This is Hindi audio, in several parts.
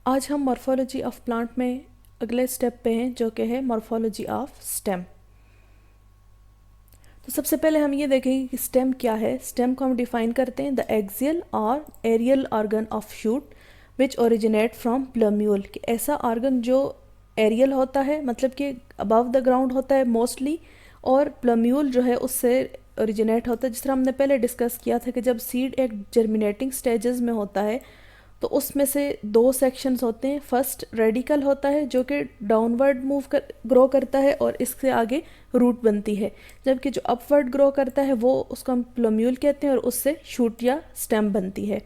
आज हम मॉर्फोलॉजी ऑफ प्लांट में अगले स्टेप पे हैं जो कि है मॉर्फोलॉजी ऑफ स्टेम। तो सबसे पहले हम ये देखेंगे कि स्टेम क्या है। स्टेम को हम डिफाइन करते हैं द एक्सियल और aerial organ of shoot which originate from plumule, कि ऐसा ऑर्गन जो एरियल होता है मतलब कि अबव द ग्राउंड होता है मोस्टली, और प्लम्यूल जो है उससे ओरिजिनेट होता है। जिस तरह हमने पहले डिस्कस किया था कि जब सीड एक जर्मिनेटिंग स्टेजेस में होता है तो उसमें से दो सेक्शंस होते हैं। फर्स्ट रेडिकल होता है जो कि डाउनवर्ड ग्रो करता है और इससे आगे रूट बनती है, जबकि जो अपवर्ड ग्रो करता है वो उसको हम प्लम्यूल कहते हैं और उससे शूट या स्टेम बनती है।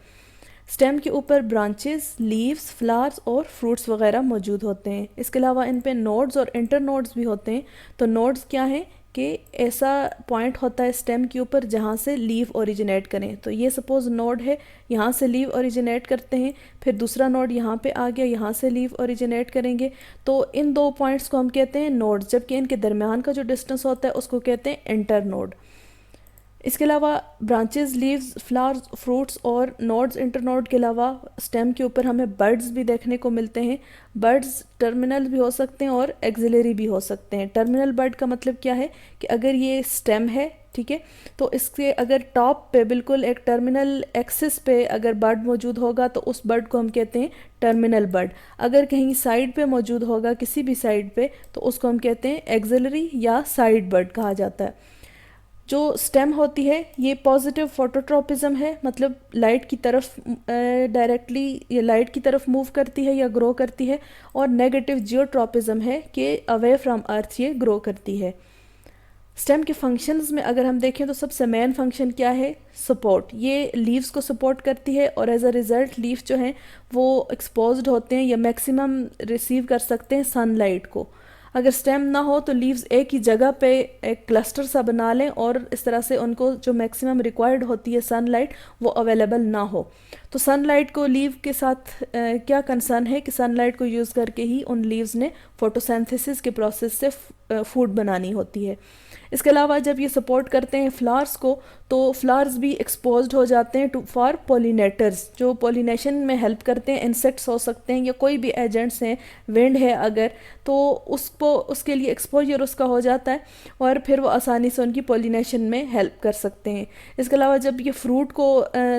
स्टेम के ऊपर ब्रांचेस, लीव्स, फ्लावर्स और फ्रूट्स वगैरह मौजूद होते हैं। इसके अलावा इन पे नोड्स और इंटर नोड्स भी होते हैं। तो नोड्स क्या हैं कि ऐसा पॉइंट होता है स्टेम के ऊपर जहाँ से लीव ओरिजिनेट करें। तो ये सपोज नोड है, यहाँ से लीव ओरिजिनेट करते हैं, फिर दूसरा नोड यहाँ पे आ गया, यहाँ से लीव ओरिजिनेट करेंगे। तो इन दो पॉइंट्स को हम कहते हैं नोड्स, जबकि इनके दरमियान का जो डिस्टेंस होता है उसको कहते हैं इंटर नोड। इसके अलावा ब्रांचेस, लीव्स, फ्लावर्स, फ्रूट्स और नोड्स, इंटरनोड के अलावा स्टेम के ऊपर हमें बर्ड्स भी देखने को मिलते हैं। बर्ड्स टर्मिनल भी हो सकते हैं और एक्सिलरी भी हो सकते हैं। टर्मिनल बर्ड का मतलब क्या है कि अगर ये स्टेम है, ठीक है, तो इसके अगर टॉप पे बिल्कुल एक टर्मिनल एक्सिस पे अगर बर्ड मौजूद होगा तो उस बर्ड को हम कहते हैं टर्मिनल बर्ड। अगर कहीं साइड पे मौजूद होगा किसी भी साइड पे तो उसको हम कहते हैं एक्सिलरी या साइड बर्ड कहा जाता है। जो स्टेम होती है ये पॉजिटिव फोटोट्रोपिज्म है, मतलब लाइट की तरफ डायरेक्टली ये लाइट की तरफ मूव करती है या ग्रो करती है, और नेगेटिव जियोट्रोपिज्म है कि अवे फ्रॉम अर्थ ये ग्रो करती है। स्टेम के फंक्शंस में अगर हम देखें तो सबसे मेन फंक्शन क्या है, सपोर्ट। ये लीव्स को सपोर्ट करती है और एज अ रिज़ल्ट लीव्स जो हैं वो एक्सपोज्ड होते हैं या मैक्सिमम रिसीव कर सकते हैं सनलाइट को। अगर स्टेम ना हो तो लीव्स एक ही जगह पे एक क्लस्टर सा बना लें और इस तरह से उनको जो मैक्सिमम रिक्वायर्ड होती है सनलाइट वो अवेलेबल ना हो। तो सनलाइट को लीव के साथ क्या कंसर्न है कि सनलाइट को यूज़ करके ही उन लीव्स ने फोटोसिंथेसिस के प्रोसेस से फूड बनानी होती है। इसके अलावा जब ये सपोर्ट करते हैं फ्लावर्स को तो फ्लावर्स भी एक्सपोज्ड हो जाते हैं टू फॉर पोलिनेटर्स, जो पोलिनेशन में हेल्प करते हैं। इंसेक्ट्स हो सकते हैं या कोई भी एजेंट्स हैं, विंड है अगर, तो उसको उसके लिए एक्सपोजर उसका हो जाता है और फिर वो आसानी से उनकी पोलिनेशन में हेल्प कर सकते हैं। इसके अलावा जब ये फ्रूट को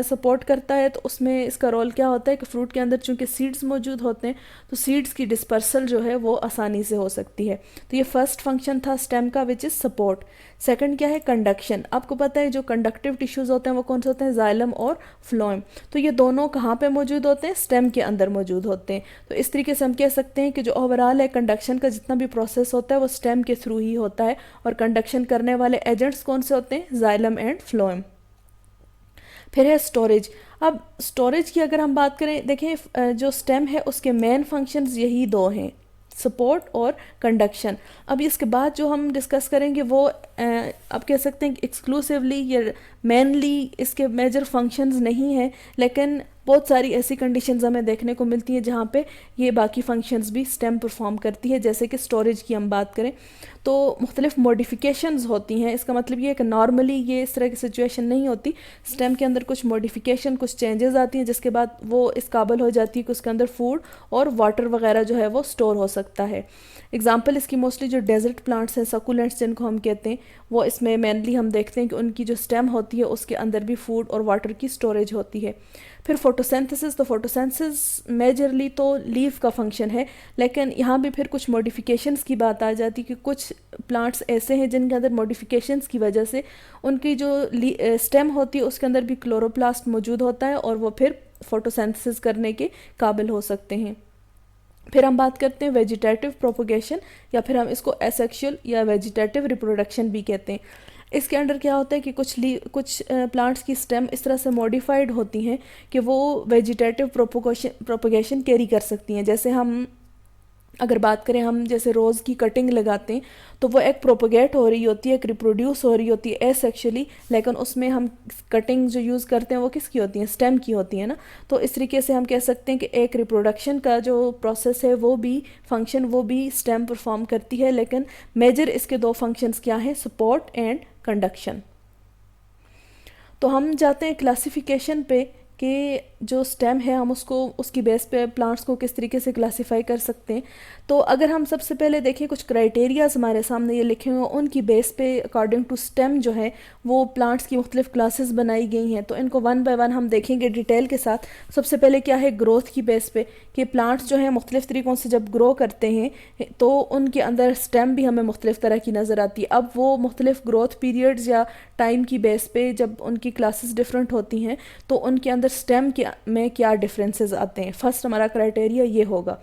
सपोर्ट करता है तो उसमें इसका रोल क्या होता है कि फ्रूट के अंदर चूँकि सीड्स मौजूद होते हैं तो सीड्स की डिस्पर्सल जो है वो आसानी से हो सकती है। तो ये फर्स्ट फंक्शन था स्टेम का विच इज़ सपोर्ट। सेकंड क्या है, कंडक्शन। आपको पता है जो कंडक्टिव टिश्यूज होते हैं वो कौन से होते हैं, जाइलम और फ्लोएम। तो ये दोनों कहाँ पे मौजूद होते हैं, स्टेम के अंदर मौजूद होते हैं। तो इस तरीके से हम कह सकते हैं कि जो ओवरऑल है कंडक्शन का जितना भी प्रोसेस होता है वो स्टेम के थ्रू ही होता है, और कंडक्शन करने वाले एजेंट्स कौन से होते हैं, जाइलम एंड फ्लोएम। फिर है स्टोरेज। अब स्टोरेज की अगर हम बात करें, देखें जो स्टेम है उसके मेन फंक्शंस यही दो हैं, सपोर्ट और कंडक्शन। अब इसके बाद जो हम डिस्कस करेंगे वो आप कह सकते हैं कि एक्सक्लूसिवली या मेनली इसके मेजर फंक्शंस नहीं हैं, लेकिन बहुत सारी ऐसी कंडीशंस हमें देखने को मिलती हैं जहाँ पे ये बाकी फंक्शंस भी स्टेम परफॉर्म करती है। जैसे कि स्टोरेज की हम बात करें तो मुख्तलिफ मॉडिफिकेशंस होती हैं। इसका मतलब ये है कि नॉर्मली ये इस तरह की सिचुएशन नहीं होती, स्टेम के अंदर कुछ मॉडिफिकेशन, कुछ चेंजेस आती हैं जिसके बाद वो इस काबिल हो जाती है कि उसके अंदर फूड और वाटर वगैरह जो है वो स्टोर हो सकता है। एग्जाम्पल इसकी मोस्टली जो डेजर्ट प्लांट्स हैं, सकुलेंट्स जिनको हम कहते हैं, वो इसमें मेनली हम देखते हैं कि उनकी जो स्टेम होती है उसके अंदर भी फूड और वाटर की स्टोरेज होती है। फिर फोटोसिंथेसिस, तो फोटोसिंथेसिस मेजरली तो लीफ का फंक्शन है, लेकिन यहाँ भी फिर कुछ मॉडिफिकेशंस की बात आ जाती है कि कुछ प्लांट्स ऐसे हैं जिनके अंदर मॉडिफिकेशंस की वजह से उनकी जो स्टेम होती है उसके अंदर भी क्लोरोप्लास्ट मौजूद होता है और वो फिर फोटोसिंथेसिस करने के काबिल हो सकते हैं। फिर हम बात करते हैं वेजिटेटिव प्रोपोगेशन, या फिर हम इसको एसेक्सुअल या वेजिटेटिव रिप्रोडक्शन भी कहते हैं। इसके अंडर क्या होता है कि कुछ प्लांट्स की स्टेम इस तरह से मॉडिफाइड होती हैं कि वो वेजिटेटिव प्रोपोगेशन कैरी कर सकती हैं। जैसे हम अगर बात करें, हम जैसे रोज़ की कटिंग लगाते हैं तो वो एक प्रोपोगेट हो रही होती है, एक रिप्रोड्यूस हो रही होती है एसेक्सुअली, लेकिन उसमें हम कटिंग जो यूज़ करते हैं वो किसकी होती हैं, स्टेम की होती है ना। तो इस तरीके से हम कह सकते हैं कि एक रिप्रोडक्शन का जो प्रोसेस है वो भी फंक्शन वो भी स्टेम परफॉर्म करती है, लेकिन मेजर इसके दो फंक्शंस क्या हैं, सपोर्ट एंड कंडक्शन। तो हम जाते हैं क्लासिफिकेशन पे कि जो स्टेम है हम उसको उसकी बेस पे प्लांट्स को किस तरीके से क्लासीफाई कर सकते हैं। तो अगर हम सबसे पहले देखें, कुछ क्राइटेरियाज हमारे सामने ये लिखे हुए, उनकी बेस पे अकॉर्डिंग टू स्टेम जो है वो प्लांट्स की मुख्तलिफ क्लासेस बनाई गई हैं। तो इनको वन बाय वन हम देखेंगे डिटेल के साथ। सबसे पहले क्या है, ग्रोथ की बेस पे, कि प्लांट्स जो हैं मुख्तलिफ तरीक़ों से जब ग्रो करते हैं तो उनके अंदर स्टेम भी हमें मुख्तलिफ तरह की नज़र आती है। अब वो मुख्तलिफ ग्रोथ पीरियड्स या टाइम की बेस पे जब उनकी क्लासेस डिफरेंट होती हैं तो उनके अंदर स्टेम के में क्या डिफरेंसेस आते हैं। फर्स्ट हमारा क्राइटेरिया ये होगा।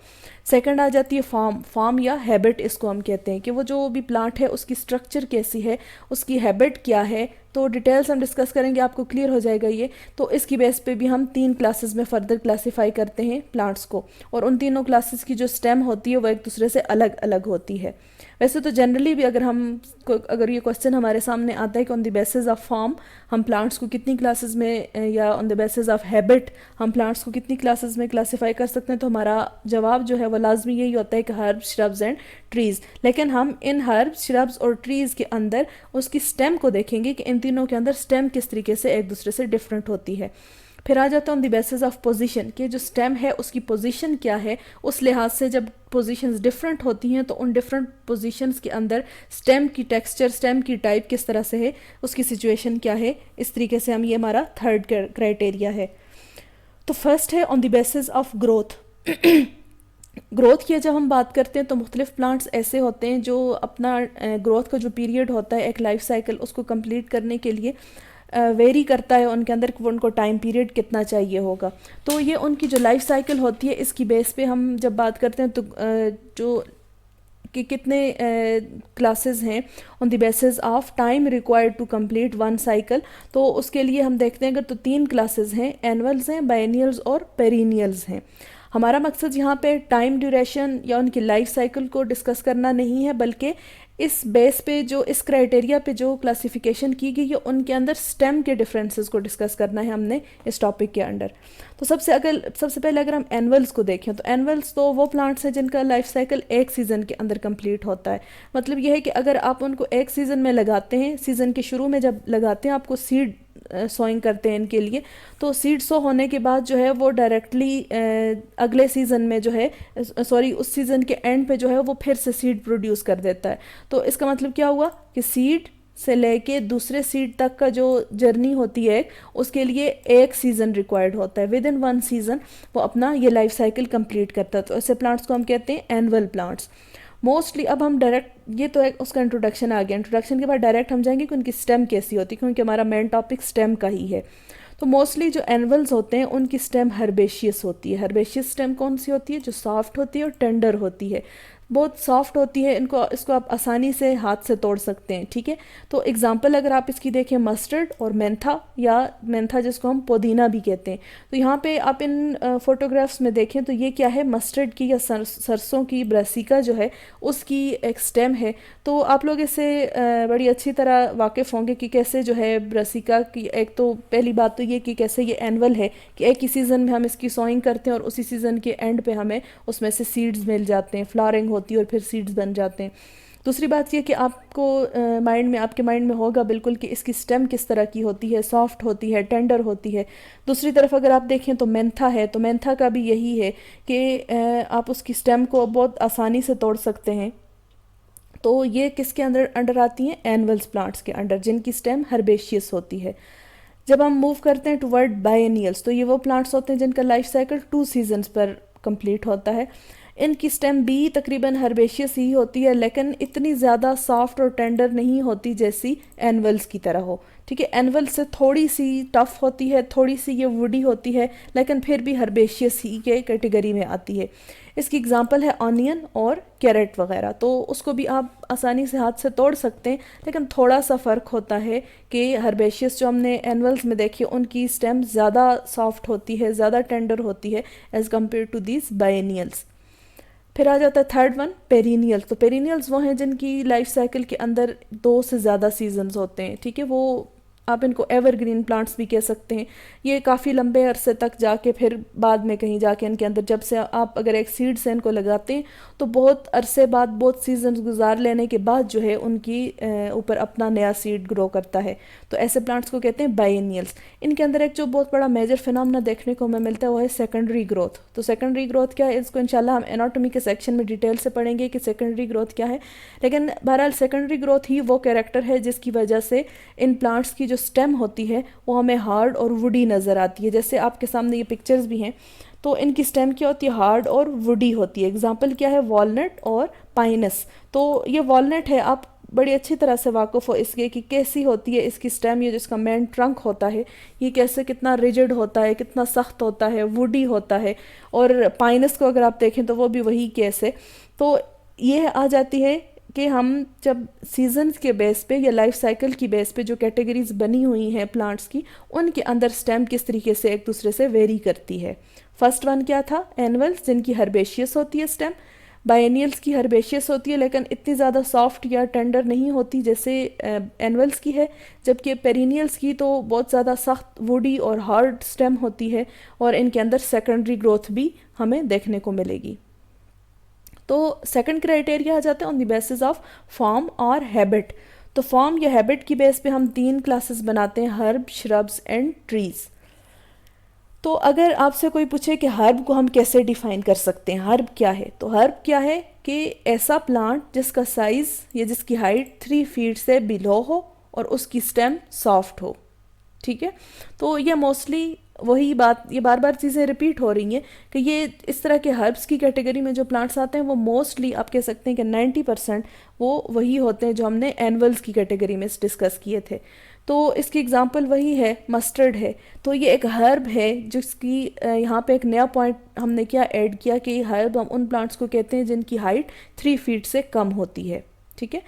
सेकंड आ जाती है फॉर्म या हैबिट, इसको हम कहते हैं कि वो जो भी प्लांट है उसकी स्ट्रक्चर कैसी है, उसकी हैबिट क्या है। तो डिटेल्स हम डिस्कस करेंगे, आपको क्लियर हो जाएगा ये। तो इसकी बेस पे भी हम 3 क्लासेस में फ़र्दर क्लासीफाई करते हैं प्लांट्स को, और उन तीनों क्लासेस की जो स्टेम होती है वो एक दूसरे से अलग अलग होती है। वैसे तो जनरली भी अगर ये क्वेश्चन हमारे सामने आता है कि on the basis of form हम प्लांट्स को कितनी क्लासेस में, या on the basis of habit हम प्लांट्स को कितनी क्लासेस में क्लासीफाई कर सकते हैं, तो हमारा जवाब जो है वो लाजमी यही होता है कि हर्ब्स, श्रब्स एंड ट्रीज़। लेकिन हम इन हर्ब्स, श्रब्स और ट्रीज़ के अंदर उसकी स्टेम को देखेंगे कि इन तीनों के अंदर स्टेम किस तरीके से एक दूसरे से डिफरेंट होती है। फिर आ जाता है on the basis of position, कि जो स्टेम है उसकी पोजीशन क्या है। उस लिहाज से जब पोजीशंस डिफरेंट होती हैं तो उन डिफरेंट पोजीशंस के अंदर स्टेम की टेक्सचर, स्टेम की टाइप किस तरह से है, उसकी सिचुएशन क्या है। इस तरीके से हम, ये हमारा थर्ड क्राइटेरिया है। तो फर्स्ट है on the basis of growth. Growth की जब हम बात करते हैं तो मुख्तलिफ प्लांट्स ऐसे होते हैं जो अपना ग्रोथ का जो पीरियड होता है, एक लाइफ साइकिल, उसको कंप्लीट करने के लिए वेरी करता है उनके अंदर, उनको टाइम पीरियड कितना चाहिए होगा। तो ये उनकी जो लाइफ साइकिल होती है इसकी बेस पे हम जब बात करते हैं तो जो कि कितने क्लासेस हैं on the basis of time required to complete one cycle, तो उसके लिए हम देखते हैं अगर तो 3 क्लासेस हैं, एनुअल्स हैं, बायनियल्स और पेरिनियल्स हैं। हमारा मकसद यहाँ पे टाइम ड्यूरेशन या उनकी लाइफ साइकिल को डिस्कस करना नहीं है, बल्कि इस बेस पे जो इस क्राइटेरिया पे जो क्लासिफिकेशन की गई है उनके अंदर स्टेम के डिफरेंसेस को डिस्कस करना है हमने इस टॉपिक के अंडर। तो सबसे पहले अगर हम एनुअल्स को देखें तो एनुअल्स तो वो प्लांट्स हैं जिनका लाइफ साइकिल एक सीज़न के अंदर कंप्लीट होता है। मतलब यह है कि अगर आप उनको एक सीज़न में लगाते हैं, सीज़न के शुरू में जब लगाते हैं आपको सीड सोइंग करते हैं इनके लिए, तो सीड सो होने के बाद जो है वो डायरेक्टली अगले सीज़न में जो है, सॉरी उस सीज़न के एंड पे जो है वो फिर से सीड प्रोड्यूस कर देता है। तो इसका मतलब क्या हुआ कि सीड से लेके दूसरे सीड तक का जो जर्नी होती है उसके लिए एक सीज़न रिक्वायर्ड होता है। विद इन 1 सीज़न वो अपना ये लाइफ साइकिल कंप्लीट करता है। तो ऐसे प्लांट्स को हम कहते हैं एनुअल प्लांट्स मोस्टली। अब हम डायरेक्ट, ये तो एक उसका इंट्रोडक्शन आ गया, इंट्रोडक्शन के बाद डायरेक्ट हम जाएंगे कि उनकी स्टेम कैसी होती है, क्योंकि हमारा मेन टॉपिक स्टेम का ही है। तो मोस्टली जो एनुअल्स होते हैं उनकी स्टेम हर्बेशियस होती है। हर्बेशियस स्टेम कौन सी होती है? जो सॉफ्ट होती है और टेंडर होती है, बहुत सॉफ्ट होती है। इसको आप आसानी से हाथ से तोड़ सकते हैं, ठीक है। तो एग्जांपल अगर आप इसकी देखें, मस्टर्ड और मेंथा, या मेंथा जिसको हम पुदीना भी कहते हैं। तो यहाँ पे आप इन फोटोग्राफ्स में देखें तो ये क्या है, मस्टर्ड की या सरसों की ब्रासिका जो है उसकी एक स्टेम है। तो आप लोग इससे बड़ी अच्छी तरह वाकिफ़ होंगे कि कैसे जो है ब्रासिका की, एक तो पहली बात तो ये कि कैसे ये एनुअल है कि एक ही सीज़न में हम इसकी सोइंग करते हैं और उसी सीज़न के एंड पे हमें उसमें से सीड्स मिल जाते हैं, फ्लावरिंग होती है और फिर सीड्स बन जाते हैं। दूसरी बात ये कि आपको आपके माइंड में होगा बिल्कुल कि इसकी स्टेम किस तरह की होती है, सॉफ्ट होती है, टेंडर होती है। दूसरी तरफ अगर आप देखें तो मेंथा है, तो मेंथा का भी यही है कि आप उसकी स्टेम को बहुत आसानी से तोड़ सकते हैं। तो ये किसके अंडर आती हैं? एनुअल्स प्लांट्स के अंडर, जिनकी स्टेम हर्बेशियस होती है। जब हम मूव करते हैं टुवर्ड बायनियल्स, तो ये वो प्लांट्स होते हैं जिनका लाइफ साइकिल 2 सीजन्स पर कंप्लीट होता है। इनकी स्टेम भी तकरीबन हर्बेशियस ही होती है, लेकिन इतनी ज़्यादा सॉफ्ट और टेंडर नहीं होती जैसी एनुअल्स की तरह हो, ठीक है। एनुअल से थोड़ी सी टफ होती है, थोड़ी सी ये वुडी होती है, लेकिन फिर भी हर्बेशियस ही के कैटेगरी में आती है। इसकी एग्जांपल है ऑनियन और कैरेट वगैरह। तो उसको भी आप आसानी से हाथ से तोड़ सकते हैं, लेकिन थोड़ा सा फ़र्क होता है कि हर्बेशियस जो हमने एनुअल्स में देखी उनकी स्टेम ज़्यादा सॉफ्ट होती है, ज़्यादा टेंडर होती है एज़ कम्पेयर टू दीज बायनियल्स। फिर आ जाता है थर्ड वन, पेरिनियल्स। तो पेरिनियल्स वो हैं जिनकी लाइफ साइकिल के अंदर 2 से ज़्यादा सीजन्स होते हैं, ठीक है। वो आप इनको एवरग्रीन प्लांट्स भी कह सकते हैं। ये काफ़ी लंबे अरसे तक जाके फिर बाद में कहीं जाके इनके अंदर, जब से आप अगर एक सीड से इनको लगाते हैं तो बहुत अरसे बाद, बहुत सीजन गुजार लेने के बाद जो है उनकी ऊपर अपना नया सीड ग्रो करता है। तो ऐसे प्लांट्स को कहते हैं बाइनियल्स। इनके अंदर एक जो बहुत बड़ा मेजर फिनोमेना देखने को हमें मिलता है वो है सेकेंडरी ग्रोथ। तो सेकेंडरी ग्रोथ क्या है, इसको इंशाल्लाह हम एनाटॉमी के सेक्शन में डिटेल से पढ़ेंगे कि सेकेंडरी ग्रोथ क्या है। लेकिन बहरहाल सेकेंडरी ग्रोथ ही वो कैरेक्टर है जिसकी वजह से इन प्लांट्स की जो स्टेम होती है वो हमें हार्ड और वुडी नज़र आती है। जैसे आपके सामने ये पिक्चर्स भी हैं, तो इनकी स्टेम क्या होती है, हार्ड और वुडी होती है। एग्जाम्पल क्या है, वॉलनट और पाइनस। तो ये वॉलनट है, आप बड़ी अच्छी तरह से वाकिफ़ हो इसके कि कैसी होती है इसकी स्टेम, ये जिसका मेन ट्रंक होता है ये कैसे, कितना रिजिड होता है, कितना सख्त होता है, वुडी होता है। और पाइनस को अगर आप देखें तो वो भी वही केस है। तो ये आ जाती है कि हम जब सीजन्स के बेस पे या लाइफ साइकिल की बेस पे जो कैटेगरीज बनी हुई हैं प्लांट्स की, उनके अंदर स्टेम किस तरीके से एक दूसरे से वेरी करती है। फर्स्ट वन क्या था, एनुअल्स, जिनकी हर्बेशियस होती है स्टेम। बायनियल्स की हर्बेशियस होती है लेकिन इतनी ज़्यादा सॉफ्ट या टेंडर नहीं होती जैसे एनुअल्स की है, जबकि पेरिनियल्स की तो बहुत ज़्यादा सख्त, वुडी और हार्ड स्टेम होती है, और इनके अंदर सेकेंडरी ग्रोथ भी हमें देखने को मिलेगी। तो सेकंड क्राइटेरिया आ जाता है on the basis of form और हैबिट। तो फॉर्म या हैबिट की बेस पे हम 3 क्लासेस बनाते हैं, हर्ब, श्रब्स एंड ट्रीज। तो अगर आपसे कोई पूछे कि हर्ब को हम कैसे डिफाइन कर सकते हैं, हर्ब क्या है, तो हर्ब क्या है कि ऐसा प्लांट जिसका साइज़ या जिसकी हाइट 3 फीट से बिलो हो और उसकी स्टेम सॉफ्ट हो। ठीक है, तो ये मोस्टली वही बात, ये बार बार चीज़ें रिपीट हो रही हैं कि ये इस तरह के हर्ब्स की कैटेगरी में जो प्लांट्स आते हैं वो मोस्टली आप कह सकते हैं कि 90% वो वही होते हैं जो हमने एनुअल्स की कैटेगरी में डिस्कस किए थे। तो इसकी एग्जांपल वही है, मस्टर्ड है। तो ये एक हर्ब है जिसकी यहाँ पे एक नया पॉइंट हमने क्या ऐड किया कि हर्ब हम उन प्लांट्स को कहते हैं जिनकी हाइट 3 फीट से कम होती है। ठीक है,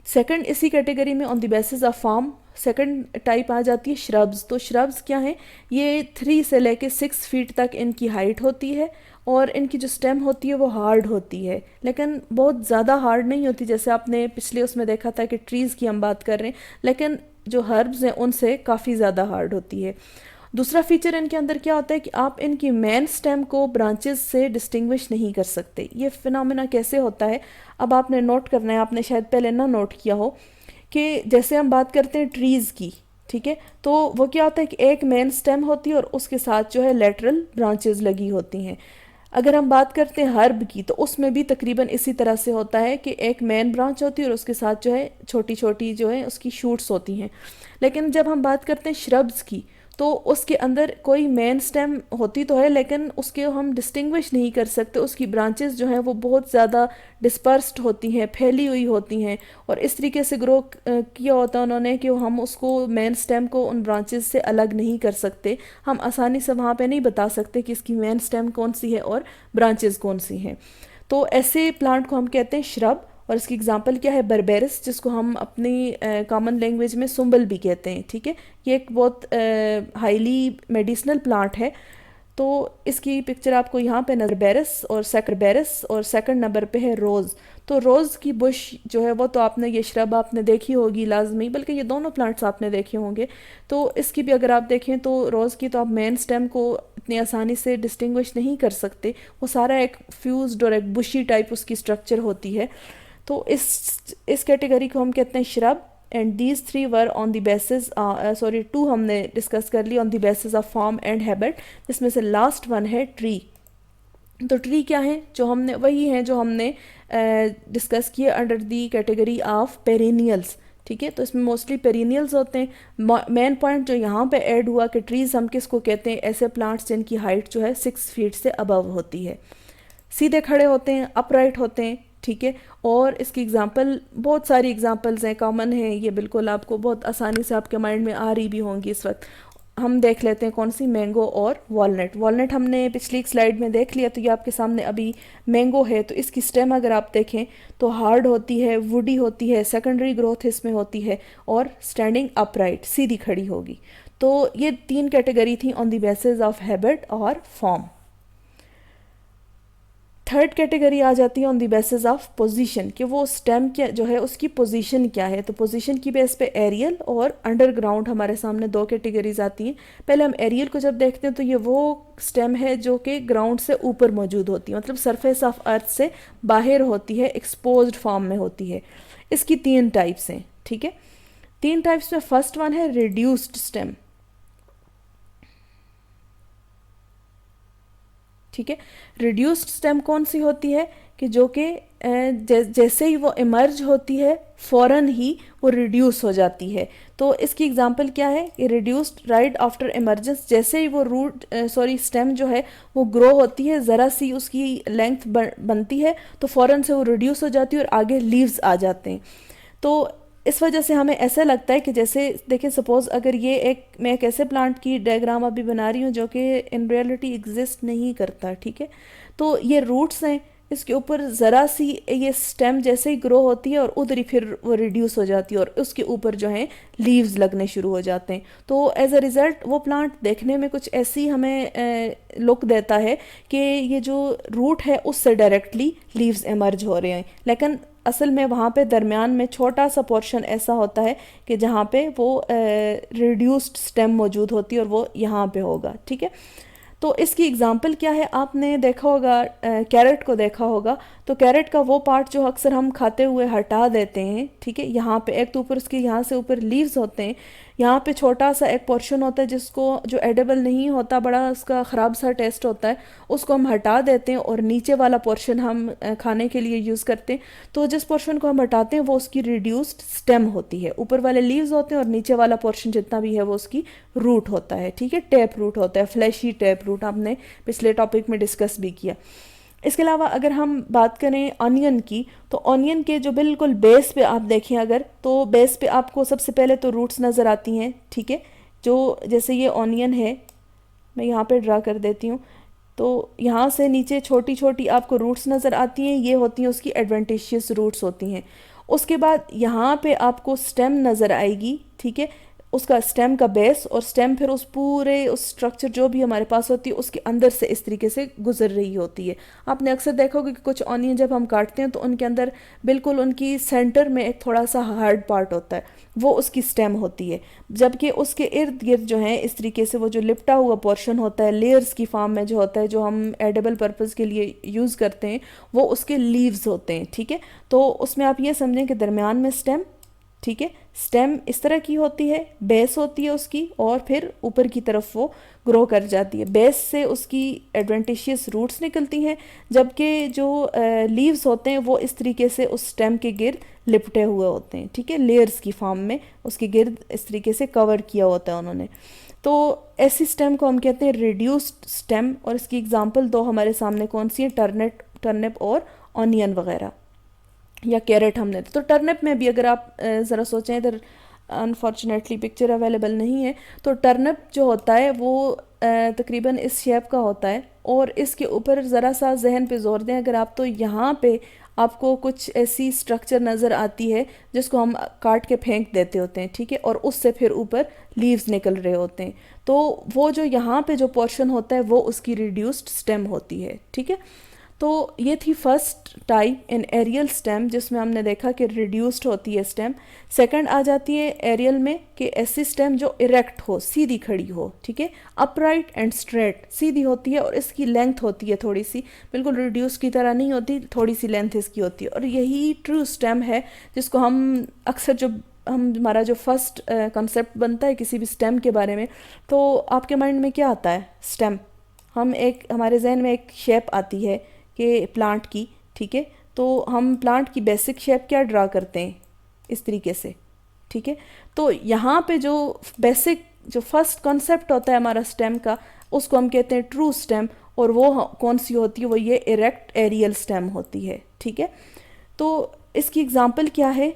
सेकंड इसी कैटेगरी में on the basis of form second type आ जाती है श्रब्स। तो श्रब्स क्या है, ये 3 से लेके 6 फीट तक इनकी हाइट होती है और इनकी जो स्टेम होती है वो हार्ड होती है, लेकिन बहुत ज़्यादा हार्ड नहीं होती जैसे आपने पिछले उसमें देखा था कि ट्रीज़ की हम बात कर रहे हैं, लेकिन जो हर्ब्स हैं उनसे काफ़ी ज़्यादा हार्ड होती है। दूसरा फीचर इनके अंदर क्या होता है कि आप इनकी मेन स्टेम को ब्रांचेस से डिस्टिंग्विश नहीं कर सकते। ये फिनोमेना कैसे होता है, अब आपने नोट करना है, आपने शायद पहले ना नोट किया हो कि जैसे हम बात करते हैं ट्रीज़ की, ठीक है, तो वो क्या होता है कि एक मेन स्टेम होती है और उसके साथ जो है लेटरल ब्रांचेस लगी होती हैं। अगर हम बात करते हैं हर्ब की तो उसमें भी तकरीबन इसी तरह से होता है कि एक मेन ब्रांच होती है और उसके साथ जो है छोटी छोटी जो है उसकी शूट्स होती हैं। लेकिन जब हम बात करते हैं श्रब्स की तो उसके अंदर कोई मेन स्टेम होती तो है लेकिन उसके हम डिस्टिंग्विश नहीं कर सकते, उसकी ब्रांचेस जो हैं वो बहुत ज़्यादा डिस्पर्स्ड होती हैं, फैली हुई होती हैं, और इस तरीके से ग्रो किया होता है उन्होंने कि हम उसको मेन स्टेम को उन ब्रांचेस से अलग नहीं कर सकते। हम आसानी से वहाँ पे नहीं बता सकते कि इसकी मेन स्टेम कौन सी है और ब्रांचेस कौन सी हैं। तो ऐसे प्लांट को हम कहते हैं श्रब, और इसकी एग्जांपल क्या है, बर्बेरस, जिसको हम अपनी कॉमन लैंग्वेज में सुंबल भी कहते हैं। ठीक है, ये एक बहुत हाईली मेडिसिनल प्लांट है। तो इसकी पिक्चर आपको यहाँ पे नजर, बेरस और सेकंड नंबर पे है रोज़। तो रोज़ की बुश जो है वो तो आपने, ये श्रब आपने देखी होगी लाजमी, बल्कि ये दोनों प्लांट्स आपने देखे होंगे। तो इसकी भी अगर आप देखें तो रोज़ की तो आप मेन स्टेम को इतनी आसानी से डिस्टिंग्विश नहीं कर सकते, वो सारा एक फ्यूज्ड और एक बुशी टाइप उसकी स्ट्रक्चर होती है। तो इस कैटेगरी को हम कहते हैं shrub. And these 3 were on the basis, 2 हमने डिस्कस कर ली on the basis of form and habit, जिसमें से लास्ट वन है ट्री। तो ट्री क्या है, जो हमने वही है जो हमने डिस्कस किए under the category of perennials. ठीक है, तो इसमें मोस्टली पेरिनियल्स होते हैं। मेन पॉइंट जो यहाँ पे ऐड हुआ कि ट्रीज़ हम किसको कहते हैं, ऐसे प्लांट्स जिनकी हाइट जो है 6 फीट से अबव होती है, सीधे खड़े होते हैं, अपराइट होते हैं। ठीक है, और इसकी एग्जांपल बहुत सारी एग्जांपल्स हैं, कॉमन है, ये बिल्कुल आपको बहुत आसानी से आपके माइंड में आ रही भी होंगी इस वक्त। हम देख लेते हैं कौन सी, मैंगो और वॉलनट। वॉलनट हमने पिछली एक स्लाइड में देख लिया, तो ये आपके सामने अभी मैंगो है। तो इसकी स्टेम अगर आप देखें तो हार्ड होती है, वुडी होती है, सेकेंडरी ग्रोथ इसमें होती है, और स्टैंडिंग अपराइट, सीधी खड़ी होगी। तो ये 3 कैटेगरी थी on the basis of habit और फॉर्म। थर्ड कैटेगरी आ जाती है on the basis of position, कि वो स्टेम क्या जो है उसकी पोजीशन क्या है। तो पोजीशन की बेस पे एरियल और अंडरग्राउंड हमारे सामने दो कैटेगरीज आती हैं। पहले हम एरियल को जब देखते हैं तो ये वो स्टेम है जो कि ग्राउंड से ऊपर मौजूद होती है, मतलब सरफेस ऑफ अर्थ से बाहर होती है, एक्सपोज्ड फॉर्म में होती है। इसकी 3 टाइप्स हैं, ठीक है। 3 टाइप्स में फर्स्ट वन है रिड्यूस्ड स्टेम, ठीक है। रिड्यूस्ड स्टेम कौन सी होती है कि जो कि जैसे ही वो इमर्ज होती है फ़ौरन ही वो रिड्यूस हो जाती है। तो इसकी एग्जांपल क्या है कि रिड्यूस्ड राइट आफ्टर इमर्जेंस, जैसे ही वो स्टेम जो है वो ग्रो होती है, ज़रा सी उसकी लेंथ बनती है तो फ़ौरन से वो रिड्यूस हो जाती है और आगे लीव्स आ जाते हैं। तो इस वजह से हमें ऐसा लगता है कि जैसे देखिए सपोज़ अगर ये मैं एक ऐसे प्लांट की डायग्राम अभी बना रही हूँ जो कि इन रियलिटी एग्जिस्ट नहीं करता, ठीक है। तो ये रूट्स हैं, इसके ऊपर ज़रा सी ये स्टेम जैसे ही ग्रो होती है और उधर ही फिर वो रिड्यूस हो जाती है और उसके ऊपर जो है लीव्स लगने शुरू हो जाते हैं। तो एज अ रिज़ल्ट वो प्लांट देखने में कुछ ऐसी हमें लुक देता है कि ये जो रूट है उससे डायरेक्टली लीव्स इमर्ज हो रहे हैं, लेकिन असल में वहाँ पे दरमियान में छोटा सा पोर्शन ऐसा होता है कि जहाँ पे वो रिड्यूस्ड स्टेम मौजूद होती है और वो यहाँ पे होगा, ठीक है। तो इसकी एग्जांपल क्या है, आपने देखा होगा कैरेट को देखा होगा। तो कैरेट का वो पार्ट जो अक्सर हम खाते हुए हटा देते हैं, ठीक है। यहाँ पे एक तो ऊपर उसके यहाँ से ऊपर लीव्स होते हैं, यहाँ पे छोटा सा एक पोर्शन होता है जिसको जो एडेबल नहीं होता, बड़ा उसका ख़राब सा टेस्ट होता है, उसको हम हटा देते हैं और नीचे वाला पोर्शन हम खाने के लिए यूज़ करते हैं। तो जिस पोर्शन को हम हटाते हैं वो उसकी रिड्यूस्ड स्टेम होती है, ऊपर वाले लीव्स होते हैं और नीचे वाला पोर्शन जितना भी है वो उसकी रूट होता है, ठीक है। टैप रूट होता है, फ्लैशी टैप रूट, आपने पिछले टॉपिक में डिस्कस भी किया। इसके अलावा अगर हम बात करें ऑनियन की, तो ऑनियन के जो बिल्कुल बेस पे आप देखें अगर, तो बेस पे आपको सबसे पहले तो रूट्स नज़र आती हैं, ठीक है। जो जैसे ये ऑनियन है, मैं यहाँ पे ड्रा कर देती हूँ, तो यहाँ से नीचे छोटी छोटी आपको रूट्स नज़र आती हैं, ये होती हैं उसकी एडवेंटिशियस रूट्स होती हैं। उसके बाद यहाँ पे आपको स्टेम नज़र आएगी, ठीक है, उसका स्टेम का बेस, और स्टेम फिर उस पूरे उस स्ट्रक्चर जो भी हमारे पास होती है उसके अंदर से इस तरीके से गुजर रही होती है। आपने अक्सर देखा होगा कि कुछ ऑनियन जब हम काटते हैं तो उनके अंदर बिल्कुल उनकी सेंटर में एक थोड़ा सा हार्ड पार्ट होता है, वो उसकी स्टेम होती है, जबकि उसके इर्द गिर्द जो है इस तरीके से वो जो लिपटा हुआ पोर्शन होता है लेयर्स की फॉर्म में जो होता है, जो हम एडिबल पर्पज़ के लिए यूज़ करते हैं, वो उसके लीव्स होते हैं, ठीक है। तो उसमें आप ये समझें कि दरमियान में स्टेम, ठीक है, स्टेम इस तरह की होती है, बेस होती है उसकी, और फिर ऊपर की तरफ वो ग्रो कर जाती है। बेस से उसकी एडवेंटिशियस रूट्स निकलती हैं, जबकि जो लीव्स होते हैं वो इस तरीके से उस स्टेम के गिर्द लिपटे हुए होते हैं, ठीक है, लेयर्स की फॉर्म में उसके गिर्द इस तरीके से कवर किया होता है उन्होंने। तो ऐसी स्टेम को हम कहते हैं रिड्यूस्ड स्टेम, और इसकी एग्जांपल दो हमारे सामने कौन सी है, टर्निप और ऑनियन वगैरह, या कैरेट हमने। तो टर्निप में भी अगर आप ज़रा सोचें, इधर अनफॉर्चुनेटली पिक्चर अवेलेबल नहीं है, तो टर्निप जो होता है वो तकरीबन इस शेप का होता है, और इसके ऊपर ज़रा सा जहन पे जोर दें अगर आप, तो यहाँ पे आपको कुछ ऐसी स्ट्रक्चर नज़र आती है जिसको हम काट के फेंक देते होते हैं, ठीक है, और उससे फिर ऊपर लीव्स निकल रहे होते हैं। तो वो जो यहाँ पे जो पोर्शन होता है वो उसकी रिड्यूस्ड स्टेम होती है, ठीक है। तो ये थी first type in aerial stem, जिसमें हमने देखा कि रिड्यूस्ड होती है स्टेम। सेकंड आ जाती है एरियल में कि ऐसी स्टेम जो इरेक्ट हो, सीधी खड़ी हो, ठीक है, अपराइट एंड स्ट्रेट, सीधी होती है और इसकी लेंथ होती है थोड़ी सी, बिल्कुल रिड्यूस की तरह नहीं होती, थोड़ी सी लेंथ इसकी होती है। और यही ट्रू स्टेम है जिसको हम अक्सर जब हमारा जो फर्स्ट कंसेप्ट बनता है किसी भी स्टेम के बारे में, तो आपके माइंड में क्या आता है, स्टेम, हमारे जहन में एक शेप आती है कि प्लांट की, ठीक है। तो हम प्लांट की बेसिक शेप क्या ड्रा करते हैं, इस तरीके से, ठीक है। तो यहाँ पे जो बेसिक जो फर्स्ट कॉन्सेप्ट होता है हमारा स्टेम का, उसको हम कहते हैं ट्रू स्टेम, और वो कौन सी होती है, वो ये इरेक्ट एरियल स्टेम होती है, ठीक है। तो इसकी एग्जांपल क्या है,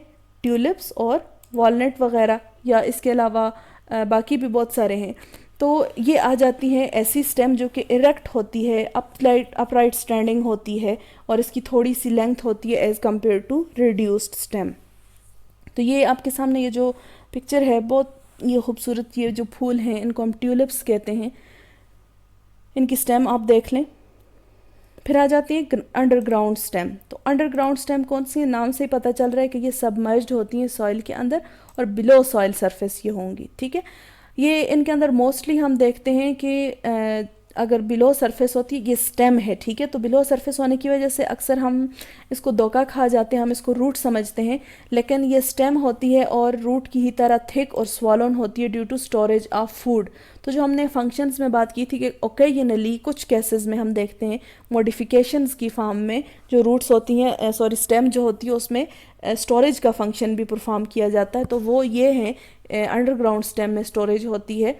ट्यूलिप्स और वॉलनट वगैरह, या इसके अलावा बाकी भी बहुत सारे हैं। तो ये आ जाती हैं ऐसी स्टेम जो कि इरेक्ट होती है, अपराइट स्टैंडिंग होती है, और इसकी थोड़ी सी लेंथ होती है as compare to reduced stem. तो ये आपके सामने ये जो पिक्चर है, बहुत ये खूबसूरत, ये जो फूल हैं इनको हम ट्यूलिप्स कहते हैं, इनकी स्टेम आप देख लें, फिर आ जाती है अंडरग्राउंड स्टेम। तो अंडरग्राउंड स्टेम कौन सी है, नाम से ही पता चल रहा है कि ये सबमर्ज्ड होती हैं सॉइल के अंदर और बिलो सॉइल सरफेस ये होंगी, ठीक है। ये इनके अंदर मोस्टली हम देखते हैं कि अगर बिलो सरफेस होती है ये स्टेम है, ठीक है। तो बिलो सरफेस होने की वजह से अक्सर हम इसको धोखा खा जाते हैं, हम इसको रूट समझते हैं, लेकिन ये स्टेम होती है और रूट की ही तरह थिक और स्वॉलन होती है due to storage of food. तो जो हमने फंक्शंस में बात की थी कि ओकेजनली कुछ केसेस में हम देखते हैं मॉडिफिकेशंस की फॉर्म में जो रूट्स होती हैं, सॉरी स्टेम जो होती है उसमें स्टोरेज का फंक्शन भी परफॉर्म किया जाता है। तो वो ये है अंडरग्राउंड स्टेम में स्टोरेज होती है।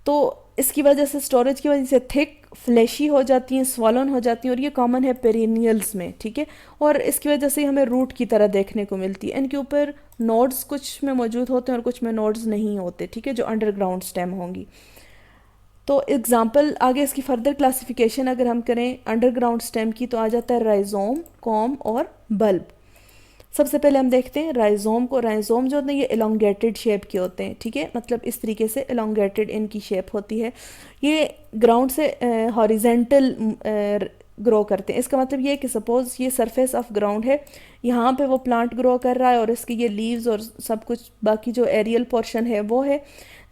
तो इसकी वजह से स्टोरेज की वजह से थिक फ्लैशी हो जाती हैं, स्वॉलन हो जाती हैं और ये कॉमन है पेरिनियल्स में, ठीक है। और इसकी वजह से हमें रूट की तरह देखने को मिलती है। इनके ऊपर नोड्स कुछ में मौजूद होते हैं और कुछ में नोड्स नहीं होते, ठीक है, जो अंडरग्राउंड स्टेम होंगी। तो एग्जाम्पल आगे इसकी फर्दर क्लासिफिकेशन अगर हम करें अंडरग्राउंड स्टेम की तो आ जाता है राइजोम, कॉम और बल्ब। सबसे पहले हम देखते हैं राइजोम को। राइजोम जो होते हैं ये एलोंगेटेड शेप के होते हैं, ठीक है, मतलब इस तरीके से एलोंगेटेड इनकी शेप होती है। ये ग्राउंड से हॉरिजेंटल ग्रो करते हैं। इसका मतलब ये है कि सपोज़ ये सरफेस ऑफ ग्राउंड है, यहाँ पे वो प्लांट ग्रो कर रहा है और इसके ये लीव्स और सब कुछ बाकी जो एरियल पोर्शन है वो है,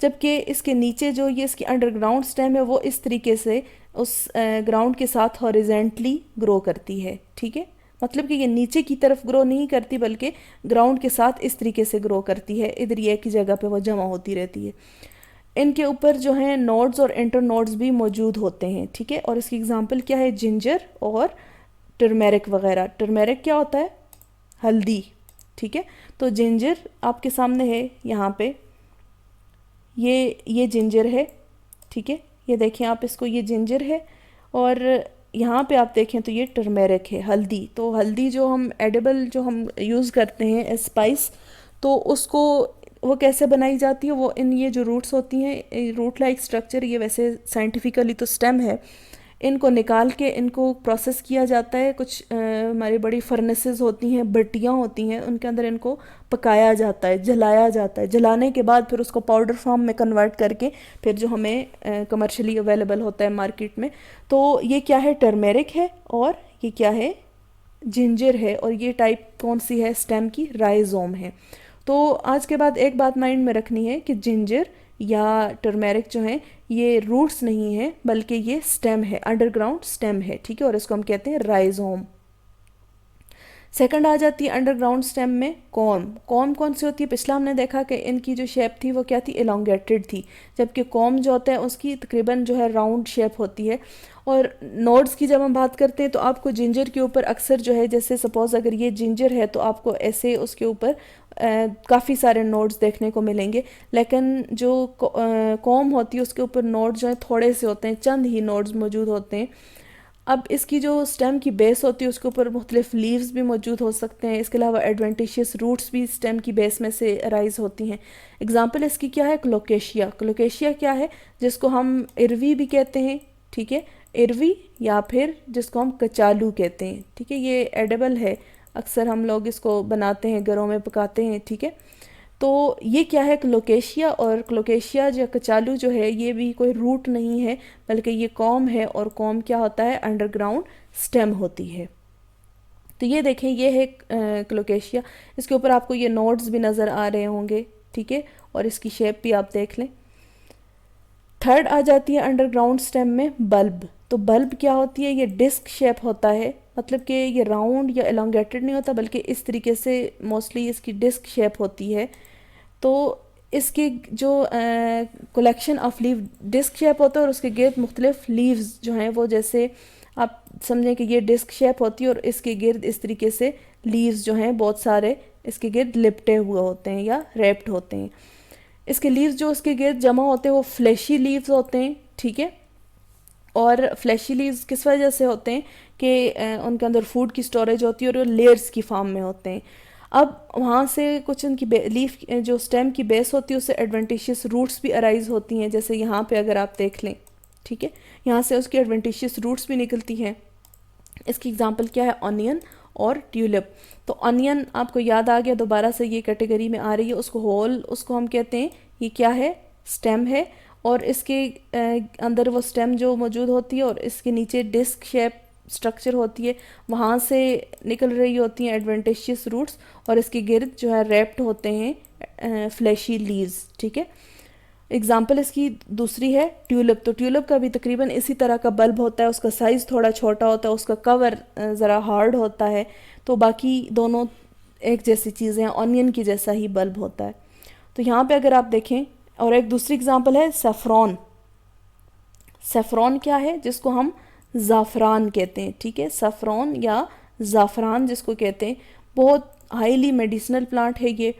जबकि इसके नीचे जो ये इसकी अंडरग्राउंड स्टेम है वो इस तरीके से उस ग्राउंड के साथ हॉरिजेंटली ग्रो करती है, ठीक है। मतलब कि ये नीचे की तरफ ग्रो नहीं करती बल्कि ग्राउंड के साथ इस तरीके से ग्रो करती है, इधर ये एक ही जगह पे वो जमा होती रहती है। इनके ऊपर जो है नोड्स और इंटर नोड्स भी मौजूद होते हैं, ठीक है। और इसकी एग्जांपल क्या है, जिंजर और टर्मेरिक वगैरह। टर्मेरिक क्या होता है, हल्दी, ठीक है। तो जिंजर आपके सामने है यहाँ पे, ये जिंजर है, ठीक है, ये देखें आप इसको, ये जिंजर है और यहाँ पे आप देखें तो ये टर्मेरिक है, हल्दी। तो हल्दी जो हम एडिबल जो हम यूज़ करते हैं स्पाइस, तो उसको वो कैसे बनाई जाती है, वो इन ये जो रूट्स होती हैं, रूट लाइक स्ट्रक्चर, ये वैसे साइंटिफिकली तो स्टेम है, इनको निकाल के इनको प्रोसेस किया जाता है। कुछ हमारी बड़ी फर्नेसेस होती हैं, भट्टियाँ होती हैं, उनके अंदर इनको पकाया जाता है, जलाया जाता है। जलाने के बाद फिर उसको पाउडर फॉर्म में कन्वर्ट करके फिर जो हमें कमर्शियली अवेलेबल होता है मार्केट में। तो ये क्या है, टर्मेरिक है और ये क्या है, जिंजर है। और ये टाइप कौन सी है, स्टेम की, राइजोम है। तो आज के बाद एक बात माइंड में रखनी है कि जिंजर या टर्मेरिक जो है ये रूट्स नहीं है बल्कि ये स्टेम है, अंडरग्राउंड स्टेम है, ठीक है। और इसको हम कहते हैं राइजोम। सेकंड आ जाती है अंडरग्राउंड स्टेम में कॉम। कॉम कौन सी होती है, पिछला हमने देखा कि इनकी जो शेप थी वो क्या थी, एलोंगेटेड थी, जबकि कॉम जो होता है उसकी तकरीबन जो है राउंड शेप होती है। और नोड्स की जब हम बात करते हैं तो आपको जिंजर के ऊपर अक्सर जो है, जैसे सपोज अगर ये जिंजर है तो आपको ऐसे उसके ऊपर काफ़ी सारे नोड्स देखने को मिलेंगे, लेकिन जो कॉम होती है उसके ऊपर नोड जो है थोड़े से होते हैं, चंद ही नोड्स मौजूद होते हैं। अब इसकी जो स्टेम की बेस होती है उसके ऊपर मुख्तलिफ लीव्स भी मौजूद हो सकते हैं। इसके अलावा एडवेंटिशियस रूट्स भी स्टेम की बेस में से राइज होती हैं। एग्जांपल इसकी क्या है, क्लोकेशिया। क्लोकेशिया क्या है, जिसको हम इरवी भी कहते हैं, ठीक है, इरवी, या फिर जिसको हम कचालू कहते हैं, ठीक है। ये एडिबल है, अक्सर हम लोग इसको बनाते हैं, घरों में पकाते हैं, ठीक है। तो ये क्या है, क्लोकेशिया। और क्लोकेशिया या कचालू जो है ये भी कोई रूट नहीं है बल्कि ये कॉम है। और कॉम क्या होता है, अंडरग्राउंड स्टेम होती है। तो ये देखें, ये है क्लोकेशिया। इसके ऊपर आपको ये नोड्स भी नज़र आ रहे होंगे, ठीक है, और इसकी शेप भी आप देख लें। थर्ड आ जाती है अंडरग्राउंड स्टेम में बल्ब। तो बल्ब क्या होती है, ये डिस्क शेप होता है, मतलब कि ये राउंड या एलोंगेटेड नहीं होता बल्कि इस तरीके से मोस्टली इसकी डिस्क शेप होती है। तो इसके जो collection of leave disc shape होता है और उसके गिर्द मुख्तलिफ लीव्स जो हैं वो, जैसे आप समझें कि ये डिस्क शेप होती है और इसके गिर्द इस तरीके से लीव्स जो हैं बहुत सारे इसके गिर्द लिपटे हुए होते हैं या रैप्ड होते हैं। इसके लीव्स जो उसके गिर्द जमा होते हैं वो फ्लैशी लीव्स होते हैं, ठीक है। और फ्लैशी लीव्स किस वजह से होते हैं कि उनके अंदर फूड की स्टोरेज होती है और लेयर्स की फॉर्म में होते हैं। अब वहाँ से कुछ उनकी लीफ जो स्टेम की बेस होती है उससे एडवेंटिशियस रूट्स भी अराइज होती हैं, जैसे यहाँ पे अगर आप देख लें, ठीक है, यहाँ से उसकी एडवेंटिशियस रूट्स भी निकलती हैं। इसकी एग्जांपल क्या है, ऑनियन और ट्यूलिप। तो ऑनियन आपको याद आ गया, दोबारा से ये कैटेगरी में आ रही है, उसको होल उसको हम कहते हैं, ये क्या है, स्टेम है। और इसके अंदर वो स्टेम जो मौजूद होती है और इसके नीचे डिस्क शेप स्ट्रक्चर होती है वहाँ से निकल रही होती हैं एडवेंटिशियस रूट्स, और इसके गिर्द जो है रैप्ड होते हैं फ्लैशी लीव्स। ठीक है, एग्जाम्पल इसकी दूसरी है ट्यूलिप। तो ट्यूलिप का भी तकरीबन इसी तरह का बल्ब होता है, उसका साइज़ थोड़ा छोटा होता है, उसका कवर ज़रा हार्ड होता है। तो बाकी दोनों एक जैसी चीज़ें हैं, ऑनियन की जैसा ही बल्ब होता है। तो यहाँ पे अगर आप देखें, और एक दूसरी एग्जांपल है सैफरॉन। सैफरॉन क्या है? जिसको हम ज़ाफ़रान कहते हैं। ठीक है, सैफरॉन या ज़ाफ़रान जिसको कहते हैं, बहुत हाईली मेडिसिनल प्लांट है ये।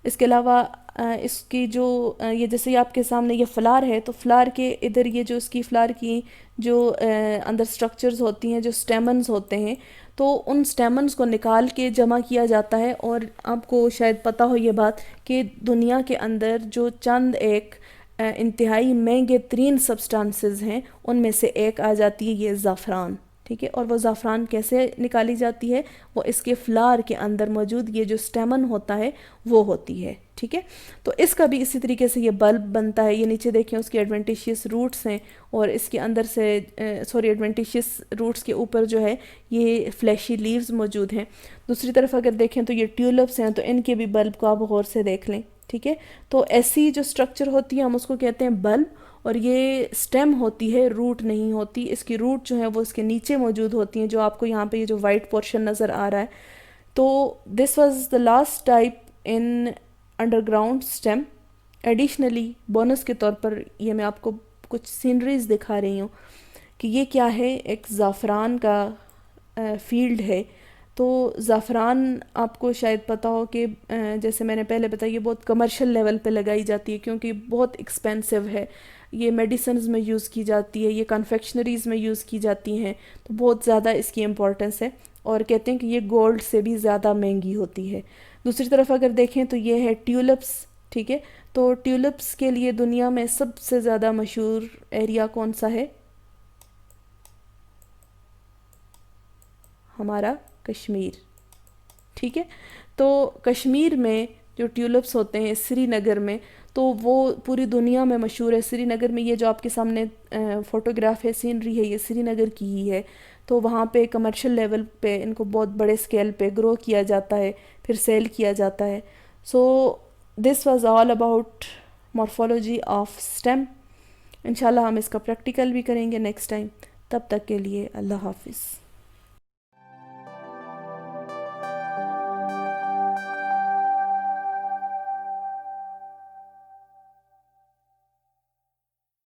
इसके अलावा इसकी जो ये जैसे आपके सामने ये फ्लावर है, तो फ्लावर के इधर ये जो इसकी फ्लावर की जो अंदर स्ट्रक्चर्स होती हैं, जो स्टेमन्स होते हैं, तो उन स्टेमन्स को निकाल के जमा किया जाता है। और आपको शायद पता हो ये बात कि दुनिया के अंदर जो चंद एक इंतहाई महंगे तरीन सब्सटेंसेस हैं, उनमें से एक आ जाती है ये ज़ाफ़रान। ठीक है, और वो ज़ाफ़रान कैसे निकाली जाती है? वो इसके फ्लावर के अंदर मौजूद ये जो स्टेमन होता है वो होती है। ठीक है, तो इसका भी इसी तरीके से ये बल्ब बनता है। ये नीचे देखें, उसके एडवेंटिशियस रूट्स हैं, और इसके अंदर से एडवेंटिशियस रूट्स के ऊपर जो है ये फ्लैशी लीव्स मौजूद हैं। दूसरी तरफ अगर देखें तो ये ट्यूलिप्स हैं, तो इनके भी बल्ब को आप गौर से देख लें। ठीक है, तो ऐसी जो स्ट्रक्चर होती है हम उसको कहते हैं बल्ब, और ये स्टेम होती है, रूट नहीं होती। इसकी रूट जो है वो इसके नीचे मौजूद होती हैं, जो आपको यहाँ पे ये जो वाइट पोर्शन नज़र आ रहा है। तो this was the last type in underground stem. Additionally bonus के तौर पर ये मैं आपको कुछ सीनरीज दिखा रही हूँ कि ये क्या है। एक ज़ाफ़रान का फील्ड है। तो ज़ाफ़रान आपको शायद पता हो कि जैसे मैंने पहले बताया, ये बहुत कमर्शियल लेवल पे लगाई जाती है क्योंकि बहुत एक्सपेंसिव है। ये मेडिसिन्स में यूज़ की जाती है, ये कन्फेक्शनरीज़ में यूज़ की जाती हैं, तो बहुत ज़्यादा इसकी इम्पोर्टेंस है। और कहते हैं कि ये गोल्ड से भी ज़्यादा महंगी होती है। दूसरी तरफ अगर देखें तो ये है ट्यूलिप्स। ठीक है, तो ट्यूलिप्स के लिए दुनिया में सबसे ज़्यादा मशहूर एरिया कौन सा है? हमारा कश्मीर। ठीक है, तो कश्मीर में जो ट्यूलिप्स होते हैं श्रीनगर में, तो वो पूरी दुनिया में मशहूर है। श्रीनगर में ये जो आपके सामने फ़ोटोग्राफ है, सीनरी है, ये श्रीनगर की ही है। तो वहाँ पे कमर्शियल लेवल पे इनको बहुत बड़े स्केल पे ग्रो किया जाता है, फिर सेल किया जाता है। So this was all about morphology of stem. इंशाल्लाह हम इसका प्रैक्टिकल भी करेंगे नेक्स्ट टाइम। तब तक के लिए अल्लाह हाफिज़।